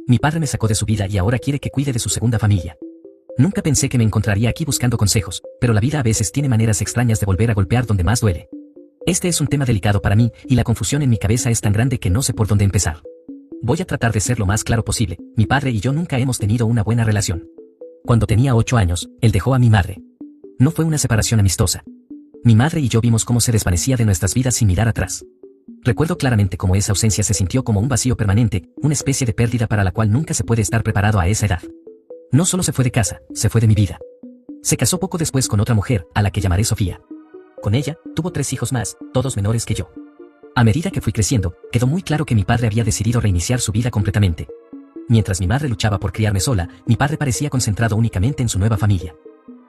Mi padre me sacó de su vida y ahora quiere que cuide de su segunda familia. Nunca pensé que me encontraría aquí buscando consejos, pero la vida a veces tiene maneras extrañas de volver a golpear donde más duele. Este es un tema delicado para mí, y la confusión en mi cabeza es tan grande que no sé por dónde empezar. Voy a tratar de ser lo más claro posible. Mi padre y yo nunca hemos tenido una buena relación. Cuando tenía 8 años, él dejó a mi madre. No fue una separación amistosa. Mi madre y yo vimos cómo se desvanecía de nuestras vidas sin mirar atrás. Recuerdo claramente cómo esa ausencia se sintió como un vacío permanente, una especie de pérdida para la cual nunca se puede estar preparado a esa edad. No solo se fue de casa, se fue de mi vida. Se casó poco después con otra mujer, a la que llamaré Sofía. Con ella, tuvo 3 hijos más, todos menores que yo. A medida que fui creciendo, quedó muy claro que mi padre había decidido reiniciar su vida completamente. Mientras mi madre luchaba por criarme sola, mi padre parecía concentrado únicamente en su nueva familia.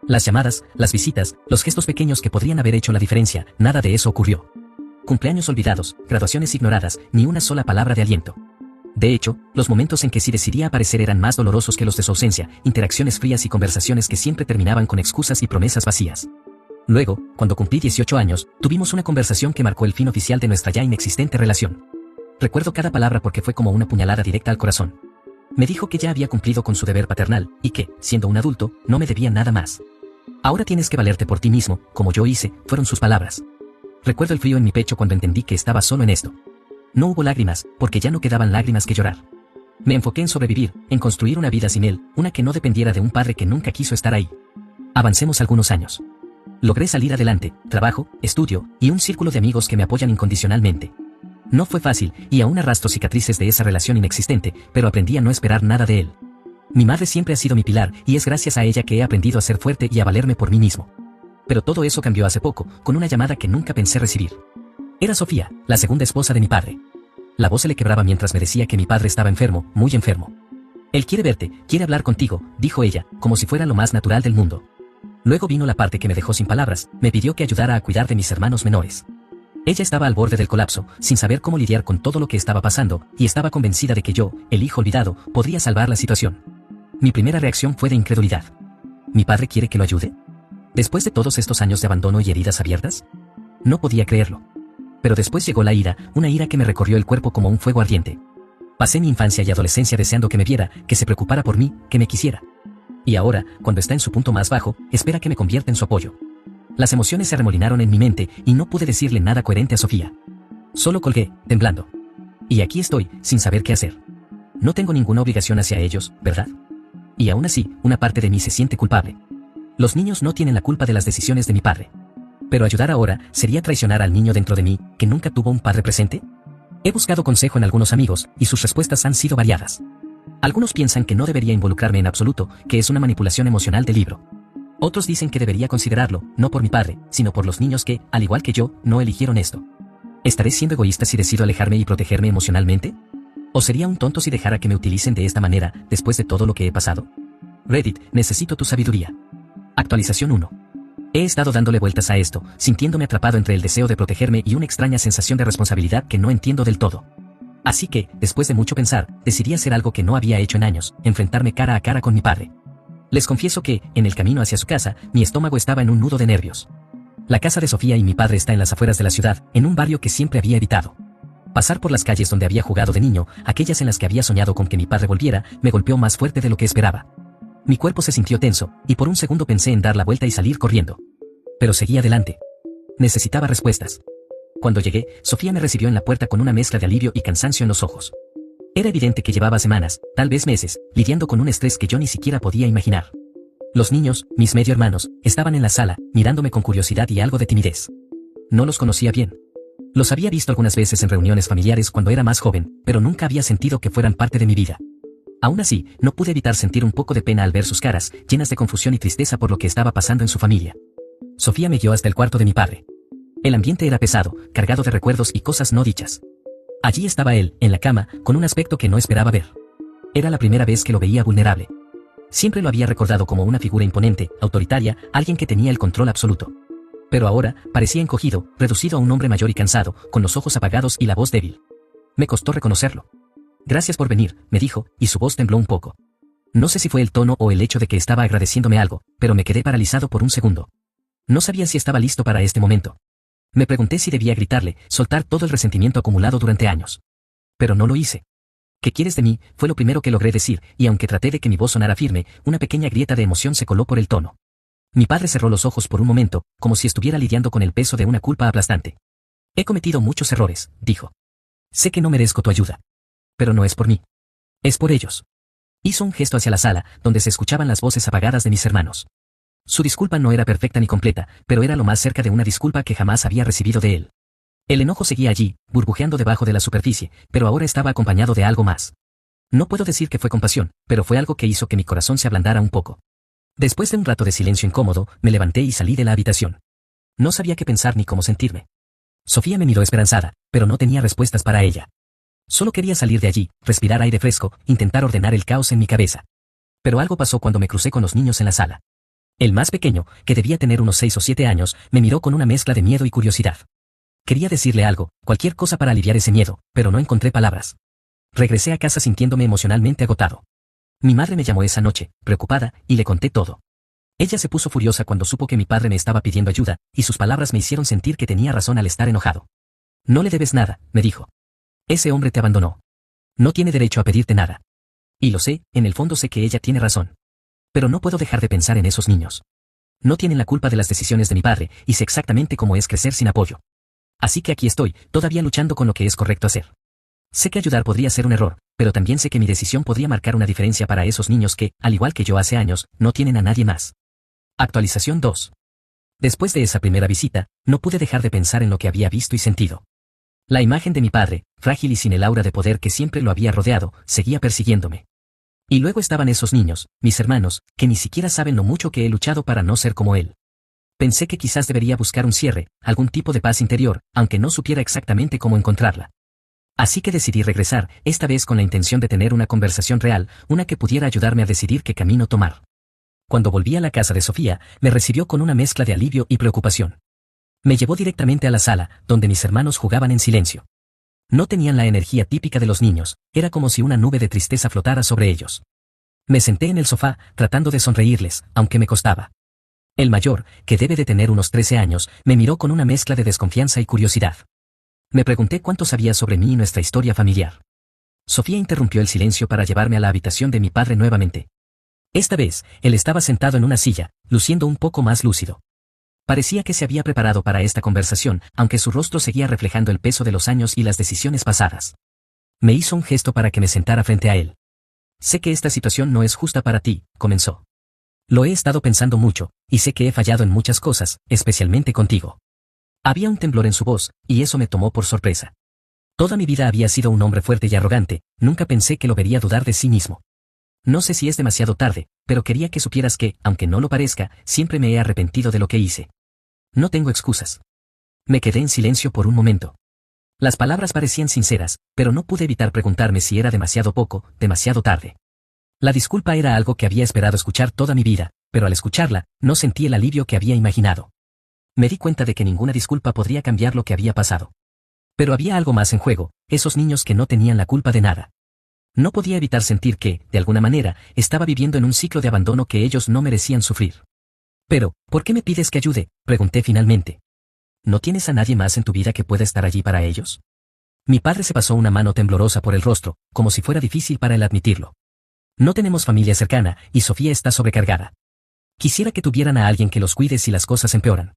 Las llamadas, las visitas, los gestos pequeños que podrían haber hecho la diferencia, nada de eso ocurrió. Cumpleaños olvidados, graduaciones ignoradas, ni una sola palabra de aliento. De hecho, los momentos en que sí decidía aparecer eran más dolorosos que los de su ausencia, interacciones frías y conversaciones que siempre terminaban con excusas y promesas vacías. Luego, cuando cumplí 18 años, tuvimos una conversación que marcó el fin oficial de nuestra ya inexistente relación. Recuerdo cada palabra porque fue como una puñalada directa al corazón. Me dijo que ya había cumplido con su deber paternal, y que, siendo un adulto, no me debía nada más. Ahora tienes que valerte por ti mismo, como yo hice, fueron sus palabras. Recuerdo el frío en mi pecho cuando entendí que estaba solo en esto. No hubo lágrimas, porque ya no quedaban lágrimas que llorar. Me enfoqué en sobrevivir, en construir una vida sin él, una que no dependiera de un padre que nunca quiso estar ahí. Avancemos algunos años. Logré salir adelante, trabajo, estudio, y un círculo de amigos que me apoyan incondicionalmente. No fue fácil, y aún arrastro cicatrices de esa relación inexistente, pero aprendí a no esperar nada de él. Mi madre siempre ha sido mi pilar, y es gracias a ella que he aprendido a ser fuerte y a valerme por mí mismo. Pero todo eso cambió hace poco, con una llamada que nunca pensé recibir. Era Sofía, la segunda esposa de mi padre. La voz se le quebraba mientras me decía que mi padre estaba enfermo, muy enfermo. Él quiere verte, quiere hablar contigo, dijo ella, como si fuera lo más natural del mundo. Luego vino la parte que me dejó sin palabras, me pidió que ayudara a cuidar de mis hermanos menores. Ella estaba al borde del colapso, sin saber cómo lidiar con todo lo que estaba pasando, y estaba convencida de que yo, el hijo olvidado, podría salvar la situación. Mi primera reacción fue de incredulidad. ¿Mi padre quiere que lo ayude? ¿Después de todos estos años de abandono y heridas abiertas? No podía creerlo. Pero después llegó la ira, una ira que me recorrió el cuerpo como un fuego ardiente. Pasé mi infancia y adolescencia deseando que me viera, que se preocupara por mí, que me quisiera. Y ahora, cuando está en su punto más bajo, espera que me convierta en su apoyo. Las emociones se remolinaron en mi mente, y no pude decirle nada coherente a Sofía. Solo colgué, temblando. Y aquí estoy, sin saber qué hacer. No tengo ninguna obligación hacia ellos, ¿verdad? Y aún así, una parte de mí se siente culpable. Los niños no tienen la culpa de las decisiones de mi padre. Pero ayudar ahora, ¿sería traicionar al niño dentro de mí, que nunca tuvo un padre presente? He buscado consejo en algunos amigos, y sus respuestas han sido variadas. Algunos piensan que no debería involucrarme en absoluto, que es una manipulación emocional del libro. Otros dicen que debería considerarlo, no por mi padre, sino por los niños que, al igual que yo, no eligieron esto. ¿Estaré siendo egoísta si decido alejarme y protegerme emocionalmente? ¿O sería un tonto si dejara que me utilicen de esta manera, después de todo lo que he pasado? Reddit, necesito tu sabiduría. Actualización 1. He estado dándole vueltas a esto, sintiéndome atrapado entre el deseo de protegerme y una extraña sensación de responsabilidad que no entiendo del todo. Así que, después de mucho pensar, decidí hacer algo que no había hecho en años, enfrentarme cara a cara con mi padre. Les confieso que, en el camino hacia su casa, mi estómago estaba en un nudo de nervios. La casa de Sofía y mi padre está en las afueras de la ciudad, en un barrio que siempre había evitado. Pasar por las calles donde había jugado de niño, aquellas en las que había soñado con que mi padre volviera, me golpeó más fuerte de lo que esperaba. Mi cuerpo se sintió tenso, y por un segundo pensé en dar la vuelta y salir corriendo. Pero seguí adelante. Necesitaba respuestas. Cuando llegué, Sofía me recibió en la puerta con una mezcla de alivio y cansancio en los ojos. Era evidente que llevaba semanas, tal vez meses, lidiando con un estrés que yo ni siquiera podía imaginar. Los niños, mis medio hermanos, estaban en la sala, mirándome con curiosidad y algo de timidez. No los conocía bien. Los había visto algunas veces en reuniones familiares cuando era más joven, pero nunca había sentido que fueran parte de mi vida. Aún así, no pude evitar sentir un poco de pena al ver sus caras, llenas de confusión y tristeza por lo que estaba pasando en su familia. Sofía me guió hasta el cuarto de mi padre. El ambiente era pesado, cargado de recuerdos y cosas no dichas. Allí estaba él, en la cama, con un aspecto que no esperaba ver. Era la primera vez que lo veía vulnerable. Siempre lo había recordado como una figura imponente, autoritaria, alguien que tenía el control absoluto. Pero ahora, parecía encogido, reducido a un hombre mayor y cansado, con los ojos apagados y la voz débil. Me costó reconocerlo. Gracias por venir, me dijo, y su voz tembló un poco. No sé si fue el tono o el hecho de que estaba agradeciéndome algo, pero me quedé paralizado por un segundo. No sabía si estaba listo para este momento. Me pregunté si debía gritarle, soltar todo el resentimiento acumulado durante años. Pero no lo hice. ¿Qué quieres de mí?, fue lo primero que logré decir, y aunque traté de que mi voz sonara firme, una pequeña grieta de emoción se coló por el tono. Mi padre cerró los ojos por un momento, como si estuviera lidiando con el peso de una culpa aplastante. He cometido muchos errores, dijo. Sé que no merezco tu ayuda. Pero no es por mí. Es por ellos. Hizo un gesto hacia la sala, donde se escuchaban las voces apagadas de mis hermanos. Su disculpa no era perfecta ni completa, pero era lo más cerca de una disculpa que jamás había recibido de él. El enojo seguía allí, burbujeando debajo de la superficie, pero ahora estaba acompañado de algo más. No puedo decir que fue compasión, pero fue algo que hizo que mi corazón se ablandara un poco. Después de un rato de silencio incómodo, me levanté y salí de la habitación. No sabía qué pensar ni cómo sentirme. Sofía me miró esperanzada, pero no tenía respuestas para ella. Solo quería salir de allí, respirar aire fresco, intentar ordenar el caos en mi cabeza. Pero algo pasó cuando me crucé con los niños en la sala. El más pequeño, que debía tener unos 6 o 7 años, me miró con una mezcla de miedo y curiosidad. Quería decirle algo, cualquier cosa para aliviar ese miedo, pero no encontré palabras. Regresé a casa sintiéndome emocionalmente agotado. Mi madre me llamó esa noche, preocupada, y le conté todo. Ella se puso furiosa cuando supo que mi padre me estaba pidiendo ayuda, y sus palabras me hicieron sentir que tenía razón al estar enojado. No le debes nada, me dijo. Ese hombre te abandonó. No tiene derecho a pedirte nada. Y lo sé, en el fondo sé que ella tiene razón. Pero no puedo dejar de pensar en esos niños. No tienen la culpa de las decisiones de mi padre, y sé exactamente cómo es crecer sin apoyo. Así que aquí estoy, todavía luchando con lo que es correcto hacer. Sé que ayudar podría ser un error, pero también sé que mi decisión podría marcar una diferencia para esos niños que, al igual que yo hace años, no tienen a nadie más. Actualización 2. Después de esa primera visita, no pude dejar de pensar en lo que había visto y sentido. La imagen de mi padre, frágil y sin el aura de poder que siempre lo había rodeado, seguía persiguiéndome. Y luego estaban esos niños, mis hermanos, que ni siquiera saben lo mucho que he luchado para no ser como él. Pensé que quizás debería buscar un cierre, algún tipo de paz interior, aunque no supiera exactamente cómo encontrarla. Así que decidí regresar, esta vez con la intención de tener una conversación real, una que pudiera ayudarme a decidir qué camino tomar. Cuando volví a la casa de Sofía, me recibió con una mezcla de alivio y preocupación. Me llevó directamente a la sala, donde mis hermanos jugaban en silencio. No tenían la energía típica de los niños, era como si una nube de tristeza flotara sobre ellos. Me senté en el sofá, tratando de sonreírles, aunque me costaba. El mayor, que debe de tener unos 13 años, me miró con una mezcla de desconfianza y curiosidad. Me pregunté cuánto sabía sobre mí y nuestra historia familiar. Sofía interrumpió el silencio para llevarme a la habitación de mi padre nuevamente. Esta vez, él estaba sentado en una silla, luciendo un poco más lúcido. Parecía que se había preparado para esta conversación, aunque su rostro seguía reflejando el peso de los años y las decisiones pasadas. Me hizo un gesto para que me sentara frente a él. Sé que esta situación no es justa para ti, comenzó. Lo he estado pensando mucho, y sé que he fallado en muchas cosas, especialmente contigo. Había un temblor en su voz, y eso me tomó por sorpresa. Toda mi vida había sido un hombre fuerte y arrogante, nunca pensé que lo vería dudar de sí mismo. No sé si es demasiado tarde, pero quería que supieras que, aunque no lo parezca, siempre me he arrepentido de lo que hice. No tengo excusas. Me quedé en silencio por un momento. Las palabras parecían sinceras, pero no pude evitar preguntarme si era demasiado poco, demasiado tarde. La disculpa era algo que había esperado escuchar toda mi vida, pero al escucharla, no sentí el alivio que había imaginado. Me di cuenta de que ninguna disculpa podría cambiar lo que había pasado. Pero había algo más en juego, esos niños que no tenían la culpa de nada. No podía evitar sentir que, de alguna manera, estaba viviendo en un ciclo de abandono que ellos no merecían sufrir. Pero, ¿por qué me pides que ayude?, pregunté finalmente. ¿No tienes a nadie más en tu vida que pueda estar allí para ellos? Mi padre se pasó una mano temblorosa por el rostro, como si fuera difícil para él admitirlo. No tenemos familia cercana, y Sofía está sobrecargada. Quisiera que tuvieran a alguien que los cuide si las cosas empeoran.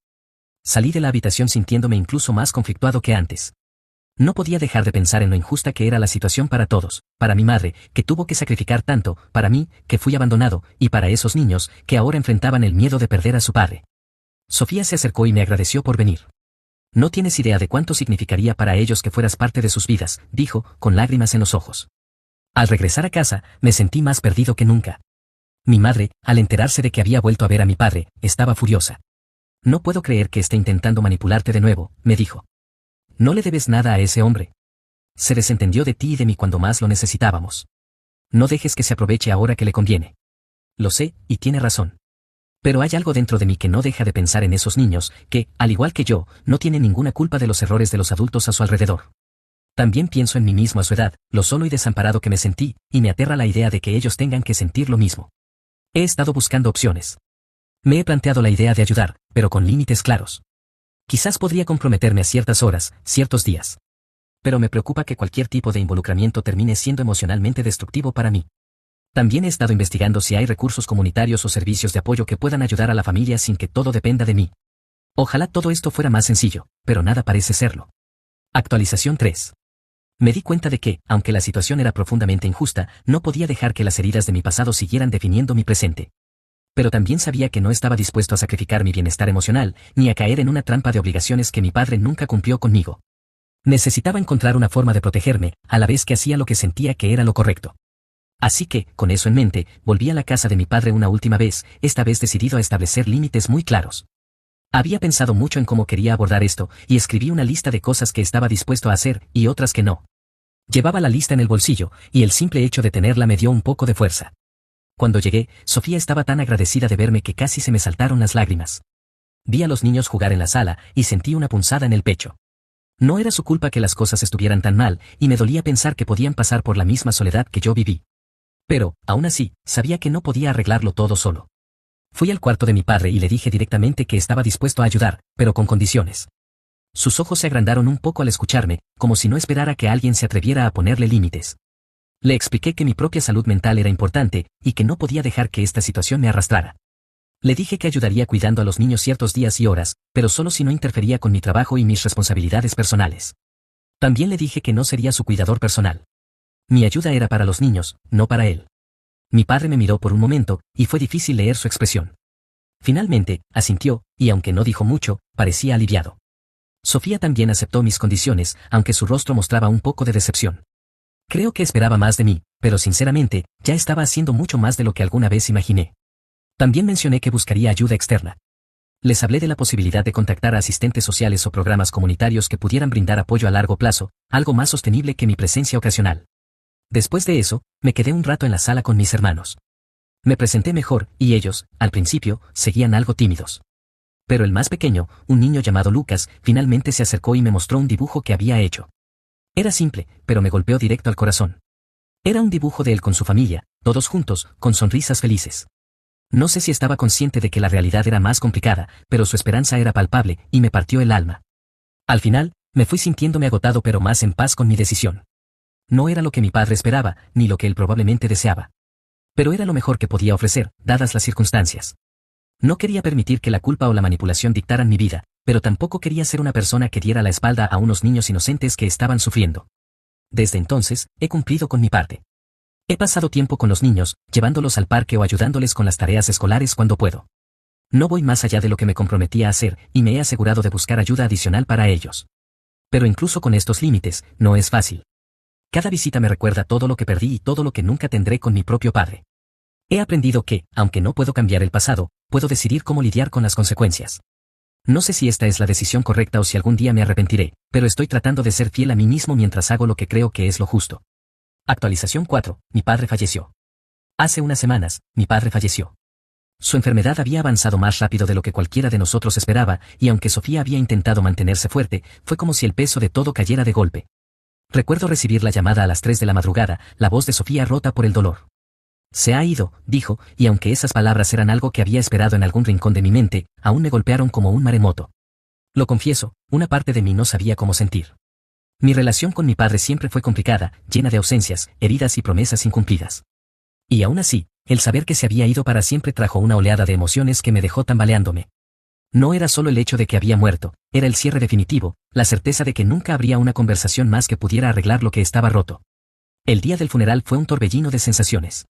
Salí de la habitación sintiéndome incluso más conflictuado que antes. No podía dejar de pensar en lo injusta que era la situación para todos, para mi madre, que tuvo que sacrificar tanto, para mí, que fui abandonado, y para esos niños, que ahora enfrentaban el miedo de perder a su padre. Sofía se acercó y me agradeció por venir. No tienes idea de cuánto significaría para ellos que fueras parte de sus vidas, dijo, con lágrimas en los ojos. Al regresar a casa, me sentí más perdido que nunca. Mi madre, al enterarse de que había vuelto a ver a mi padre, estaba furiosa. No puedo creer que esté intentando manipularte de nuevo, me dijo. No le debes nada a ese hombre. Se desentendió de ti y de mí cuando más lo necesitábamos. No dejes que se aproveche ahora que le conviene. Lo sé, y tiene razón. Pero hay algo dentro de mí que no deja de pensar en esos niños, que, al igual que yo, no tienen ninguna culpa de los errores de los adultos a su alrededor. También pienso en mí mismo a su edad, lo solo y desamparado que me sentí, y me aterra la idea de que ellos tengan que sentir lo mismo. He estado buscando opciones. Me he planteado la idea de ayudar, pero con límites claros. Quizás podría comprometerme a ciertas horas, ciertos días. Pero me preocupa que cualquier tipo de involucramiento termine siendo emocionalmente destructivo para mí. También he estado investigando si hay recursos comunitarios o servicios de apoyo que puedan ayudar a la familia sin que todo dependa de mí. Ojalá todo esto fuera más sencillo, pero nada parece serlo. Actualización 3. Me di cuenta de que, aunque la situación era profundamente injusta, no podía dejar que las heridas de mi pasado siguieran definiendo mi presente. Pero también sabía que no estaba dispuesto a sacrificar mi bienestar emocional, ni a caer en una trampa de obligaciones que mi padre nunca cumplió conmigo. Necesitaba encontrar una forma de protegerme, a la vez que hacía lo que sentía que era lo correcto. Así que, con eso en mente, volví a la casa de mi padre una última vez, esta vez decidido a establecer límites muy claros. Había pensado mucho en cómo quería abordar esto, y escribí una lista de cosas que estaba dispuesto a hacer, y otras que no. Llevaba la lista en el bolsillo, y el simple hecho de tenerla me dio un poco de fuerza. Cuando llegué, Sofía estaba tan agradecida de verme que casi se me saltaron las lágrimas. Vi a los niños jugar en la sala, y sentí una punzada en el pecho. No era su culpa que las cosas estuvieran tan mal, y me dolía pensar que podían pasar por la misma soledad que yo viví. Pero, aún así, sabía que no podía arreglarlo todo solo. Fui al cuarto de mi padre y le dije directamente que estaba dispuesto a ayudar, pero con condiciones. Sus ojos se agrandaron un poco al escucharme, como si no esperara que alguien se atreviera a ponerle límites. Le expliqué que mi propia salud mental era importante, y que no podía dejar que esta situación me arrastrara. Le dije que ayudaría cuidando a los niños ciertos días y horas, pero solo si no interfería con mi trabajo y mis responsabilidades personales. También le dije que no sería su cuidador personal. Mi ayuda era para los niños, no para él. Mi padre me miró por un momento, y fue difícil leer su expresión. Finalmente, asintió, y aunque no dijo mucho, parecía aliviado. Sofía también aceptó mis condiciones, aunque su rostro mostraba un poco de decepción. Creo que esperaba más de mí, pero sinceramente, ya estaba haciendo mucho más de lo que alguna vez imaginé. También mencioné que buscaría ayuda externa. Les hablé de la posibilidad de contactar a asistentes sociales o programas comunitarios que pudieran brindar apoyo a largo plazo, algo más sostenible que mi presencia ocasional. Después de eso, me quedé un rato en la sala con mis hermanos. Me presenté mejor, y ellos, al principio, seguían algo tímidos. Pero el más pequeño, un niño llamado Lucas, finalmente se acercó y me mostró un dibujo que había hecho. Era simple, pero me golpeó directo al corazón. Era un dibujo de él con su familia, todos juntos, con sonrisas felices. No sé si estaba consciente de que la realidad era más complicada, pero su esperanza era palpable, y me partió el alma. Al final, me fui sintiéndome agotado pero más en paz con mi decisión. No era lo que mi padre esperaba, ni lo que él probablemente deseaba. Pero era lo mejor que podía ofrecer, dadas las circunstancias. No quería permitir que la culpa o la manipulación dictaran mi vida, pero tampoco quería ser una persona que diera la espalda a unos niños inocentes que estaban sufriendo. Desde entonces, he cumplido con mi parte. He pasado tiempo con los niños, llevándolos al parque o ayudándoles con las tareas escolares cuando puedo. No voy más allá de lo que me comprometí a hacer, y me he asegurado de buscar ayuda adicional para ellos. Pero incluso con estos límites, no es fácil. Cada visita me recuerda todo lo que perdí y todo lo que nunca tendré con mi propio padre. He aprendido que, aunque no puedo cambiar el pasado, puedo decidir cómo lidiar con las consecuencias. No sé si esta es la decisión correcta o si algún día me arrepentiré, pero estoy tratando de ser fiel a mí mismo mientras hago lo que creo que es lo justo. Actualización 4. Mi padre falleció. Hace unas semanas, mi padre falleció. Su enfermedad había avanzado más rápido de lo que cualquiera de nosotros esperaba, y aunque Sofía había intentado mantenerse fuerte, fue como si el peso de todo cayera de golpe. Recuerdo recibir la llamada a las 3 de la madrugada, la voz de Sofía rota por el dolor. Se ha ido, dijo, y aunque esas palabras eran algo que había esperado en algún rincón de mi mente, aún me golpearon como un maremoto. Lo confieso, una parte de mí no sabía cómo sentir. Mi relación con mi padre siempre fue complicada, llena de ausencias, heridas y promesas incumplidas. Y aún así, el saber que se había ido para siempre trajo una oleada de emociones que me dejó tambaleándome. No era solo el hecho de que había muerto, era el cierre definitivo, la certeza de que nunca habría una conversación más que pudiera arreglar lo que estaba roto. El día del funeral fue un torbellino de sensaciones.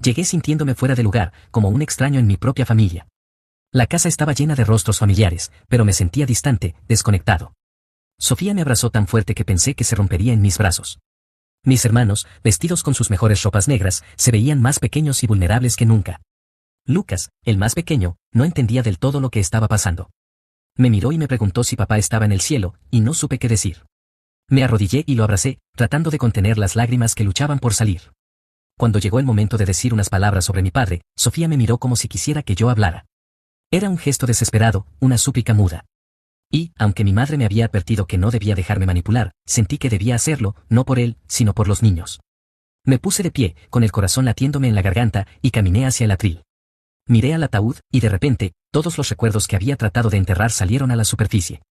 Llegué sintiéndome fuera de lugar, como un extraño en mi propia familia. La casa estaba llena de rostros familiares, pero me sentía distante, desconectado. Sofía me abrazó tan fuerte que pensé que se rompería en mis brazos. Mis hermanos, vestidos con sus mejores ropas negras, se veían más pequeños y vulnerables que nunca. Lucas, el más pequeño, no entendía del todo lo que estaba pasando. Me miró y me preguntó si papá estaba en el cielo, y no supe qué decir. Me arrodillé y lo abracé, tratando de contener las lágrimas que luchaban por salir. Cuando llegó el momento de decir unas palabras sobre mi padre, Sofía me miró como si quisiera que yo hablara. Era un gesto desesperado, una súplica muda. Y, aunque mi madre me había advertido que no debía dejarme manipular, sentí que debía hacerlo, no por él, sino por los niños. Me puse de pie, con el corazón latiéndome en la garganta, y caminé hacia el atril. Miré al ataúd, y de repente, todos los recuerdos que había tratado de enterrar salieron a la superficie.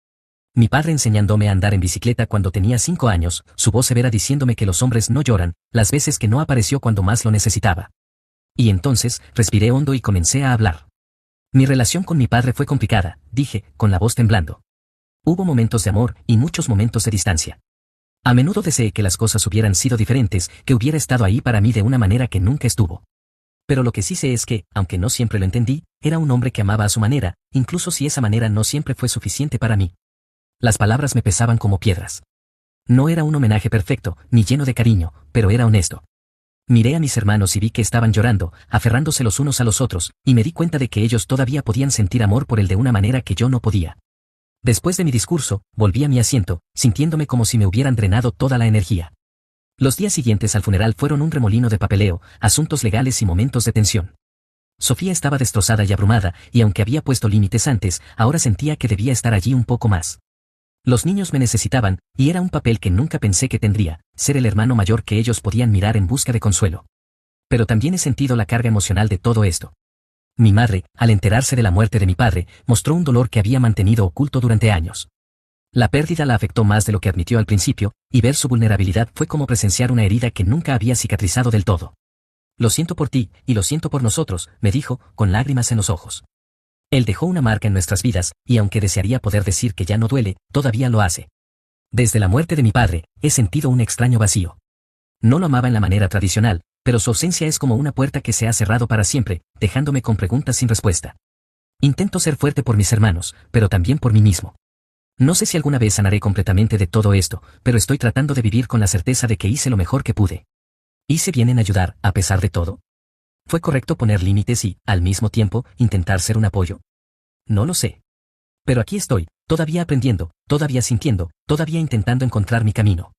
Mi padre enseñándome a andar en bicicleta cuando tenía 5 años, su voz severa diciéndome que los hombres no lloran, las veces que no apareció cuando más lo necesitaba. Y entonces, respiré hondo y comencé a hablar. Mi relación con mi padre fue complicada, dije, con la voz temblando. Hubo momentos de amor y muchos momentos de distancia. A menudo deseé que las cosas hubieran sido diferentes, que hubiera estado ahí para mí de una manera que nunca estuvo. Pero lo que sí sé es que, aunque no siempre lo entendí, era un hombre que amaba a su manera, incluso si esa manera no siempre fue suficiente para mí. Las palabras me pesaban como piedras. No era un homenaje perfecto, ni lleno de cariño, pero era honesto. Miré a mis hermanos y vi que estaban llorando, aferrándose los unos a los otros, y me di cuenta de que ellos todavía podían sentir amor por él de una manera que yo no podía. Después de mi discurso, volví a mi asiento, sintiéndome como si me hubieran drenado toda la energía. Los días siguientes al funeral fueron un remolino de papeleo, asuntos legales y momentos de tensión. Sofía estaba destrozada y abrumada, y aunque había puesto límites antes, ahora sentía que debía estar allí un poco más. Los niños me necesitaban, y era un papel que nunca pensé que tendría, ser el hermano mayor que ellos podían mirar en busca de consuelo. Pero también he sentido la carga emocional de todo esto. Mi madre, al enterarse de la muerte de mi padre, mostró un dolor que había mantenido oculto durante años. La pérdida la afectó más de lo que admitió al principio, y ver su vulnerabilidad fue como presenciar una herida que nunca había cicatrizado del todo. Lo siento por ti, y lo siento por nosotros, me dijo, con lágrimas en los ojos. Él dejó una marca en nuestras vidas, y aunque desearía poder decir que ya no duele, todavía lo hace. Desde la muerte de mi padre, he sentido un extraño vacío. No lo amaba en la manera tradicional, pero su ausencia es como una puerta que se ha cerrado para siempre, dejándome con preguntas sin respuesta. Intento ser fuerte por mis hermanos, pero también por mí mismo. No sé si alguna vez sanaré completamente de todo esto, pero estoy tratando de vivir con la certeza de que hice lo mejor que pude. ¿Hice bien en ayudar, a pesar de todo? ¿Fue correcto poner límites y, al mismo tiempo, intentar ser un apoyo? No lo sé. Pero aquí estoy, todavía aprendiendo, todavía sintiendo, todavía intentando encontrar mi camino.